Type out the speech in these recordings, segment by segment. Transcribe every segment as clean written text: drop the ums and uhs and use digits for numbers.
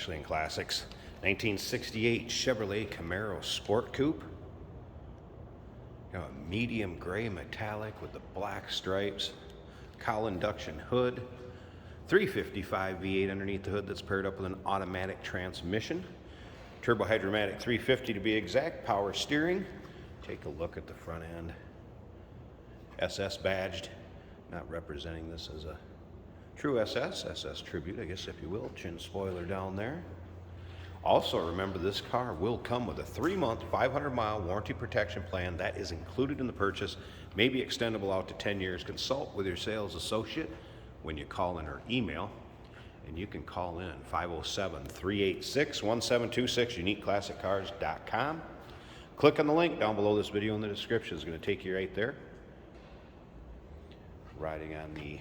especially in classics. 1968 Chevrolet Camaro Sport Coupe. Got a medium gray metallic with the black stripes. Cowl induction hood. 355 V8 underneath the hood that's paired up with an automatic transmission. Turbo hydromatic 350 to be exact. Power steering. Take a look at the front end. SS badged. Not representing this as a true SS tribute, I guess, if you will. Chin spoiler down there. Also, remember, this car will come with a 3-month, 500-mile warranty protection plan. That is included in the purchase, may be extendable out to 10 years. Consult with your sales associate when you call in or email. And you can call in 507-386-1726, uniqueclassiccars.com. Click on the link down below this video in the description. It's going to take you right there. Riding on the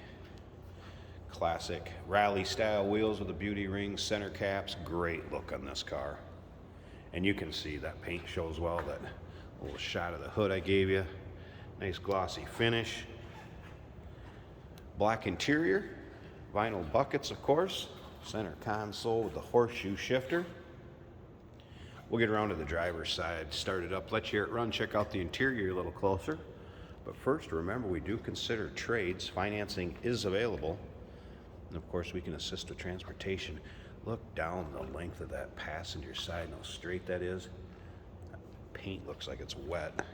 classic rally style wheels with the beauty rings, center caps. Great look on this car. And you can see that paint shows well. That little shot of the hood I gave you. Nice glossy finish. Black interior. Vinyl buckets, of course. Center console with the horseshoe shifter. We'll get around to the driver's side, start it up, let you hear it run, check out the interior a little closer. But first, remember, we do consider trades. Financing is available. And of course, we can assist with transportation. Look down the length of that passenger side and how straight that is. That paint looks like it's wet.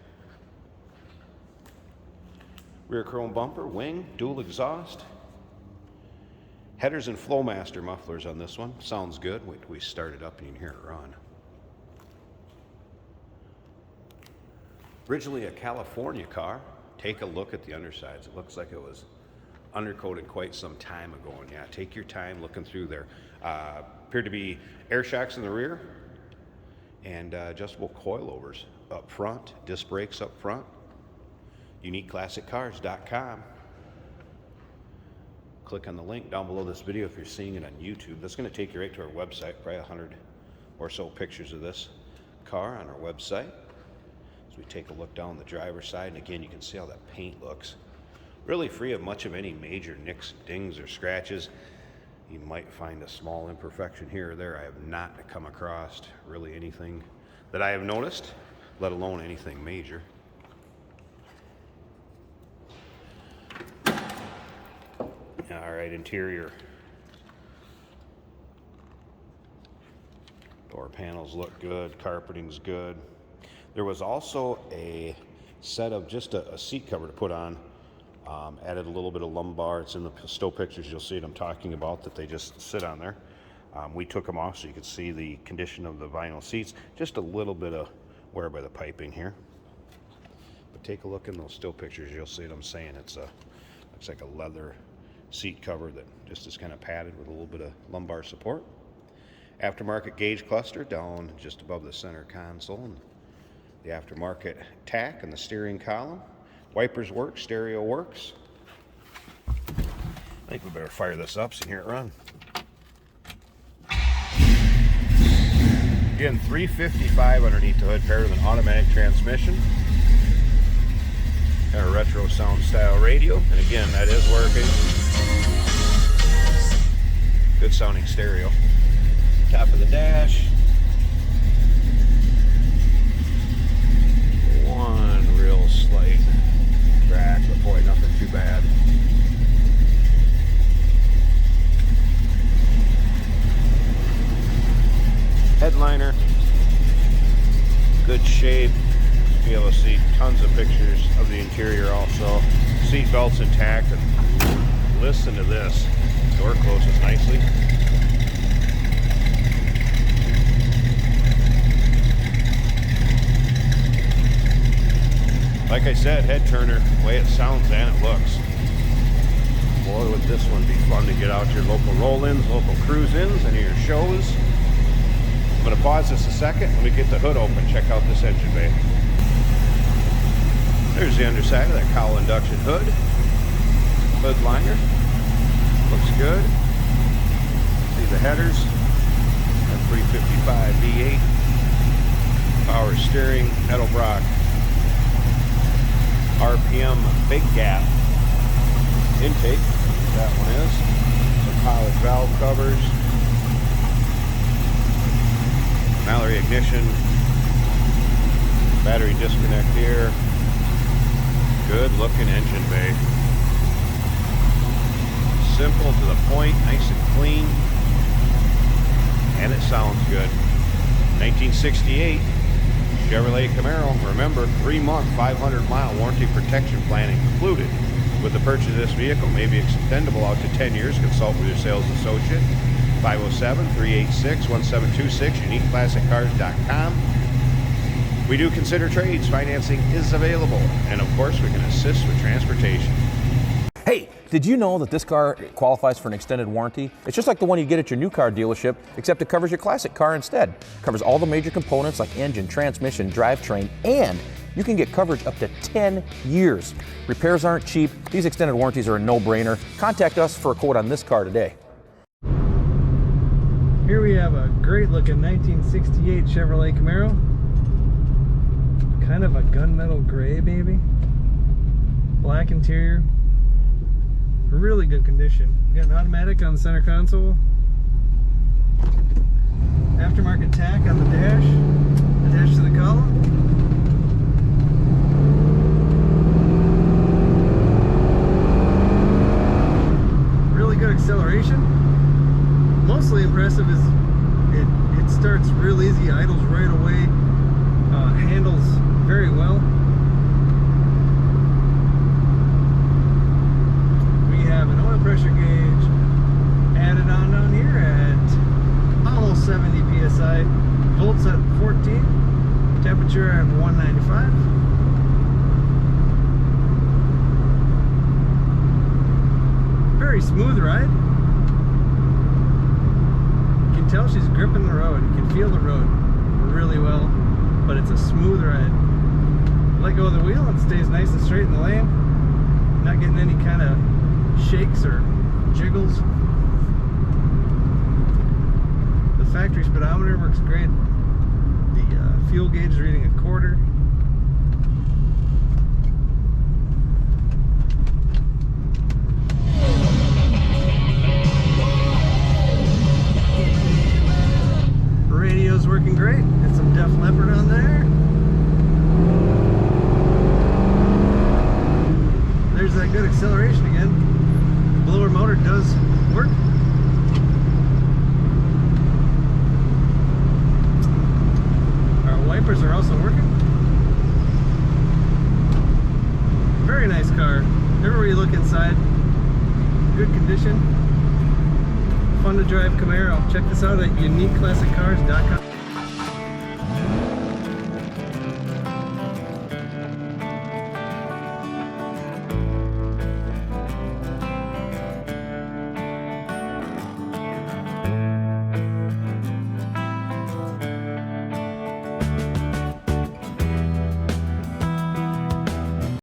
Rear chrome bumper, wing, dual exhaust. Headers and Flowmaster mufflers on this one. Sounds good. Wait till we start it up and you can hear it run. Originally a California car. Take a look at the undersides. It looks like it was undercoated quite some time ago. And yeah, take your time looking through there. Appeared to be air shocks in the rear and adjustable coilovers up front, disc brakes up front. uniqueclassiccars.com. Click on the link down below this video if you're seeing it on YouTube. That's going to take you right to our website. Probably 100 or so pictures of this car on our website. As we take a look down the driver's side, and again, you can see how that paint looks. Really free of much of any major nicks, dings, or scratches. You might find a small imperfection here or there. I have not come across really anything that I have noticed, let alone anything major. All right, interior. Door panels look good, carpeting's good. There was also a set of just a seat cover to put on. Added a little bit of lumbar. It's in the still pictures. You'll see it I'm talking about, that they just sit on there. We took them off so you could see the condition of the vinyl seats. Just a little bit of wear by the piping here. But take a look in those still pictures. You'll see what I'm saying. It's looks like a leather seat cover that just is kind of padded with a little bit of lumbar support. Aftermarket gauge cluster down just above the center console. And the aftermarket tack and the steering column. Wipers work, stereo works. I think we better fire this up so you can hear it run. Again, 355 underneath the hood, paired with an automatic transmission. Got a retro sound style radio, and again, that is working. Good sounding stereo. Top of the dash. One real slight crack, but boy, nothing too bad. Headliner, good shape. Be able to see tons of pictures of the interior also. Seat belts intact, and listen to this. Door closes nicely. Like I said, head turner, the way it sounds and it looks. Boy, would this one be fun to get out to your local roll-ins, local cruise-ins, any of your shows. I'm going to pause this a second. Let me get the hood open, check out this engine bay. There's the underside of that cowl induction hood. Hood liner. Looks good. See the headers. That 355 V8. Power steering. Edelbrock RPM big gap intake. That one is. Some pilot valve covers. Mallory ignition. Battery disconnect here. Good looking engine bay. Simple to the point, nice and clean. And it sounds good. 1968 Chevrolet Camaro. Remember, 3-month, 500-mile warranty protection plan included with the purchase of this vehicle. May be extendable out to 10 years. Consult with your sales associate. 507-386-1726, uniqueclassiccars.com. We do consider trades. Financing is available. And of course, we can assist with transportation. Hey, did you know that this car qualifies for an extended warranty? It's just like the one you get at your new car dealership, except it covers your classic car instead. It covers all the major components like engine, transmission, drivetrain, and you can get coverage up to 10 years. Repairs aren't cheap. These extended warranties are a no-brainer. Contact us for a quote on this car today. Here we have a great looking 1968 Chevrolet Camaro. Kind of a gunmetal gray, maybe. Black interior. Really good condition. Got an automatic on the center console. Aftermarket tack on the dash, attached to the column. Really good acceleration. Mostly impressive is it starts real easy, idles right away, handles very well. An oil pressure gauge added on down here at almost 70 psi, volts at 14, temperature at 195. Very smooth ride. You can tell she's gripping the road. You can feel the road really well, but it's a smooth ride. Let go of the wheel and it stays nice and straight in the lane. Not getting any kind of shakes or jiggles. The factory speedometer works great. The fuel gauge is reading 1/4. Radio's working great. Got some Def Leppard on there. There's that good acceleration again. Blower motor does work. Our wipers are also working. Very nice car. Everywhere you look inside, good condition. Fun to drive Camaro. Check this out at uniqueclassiccars.com.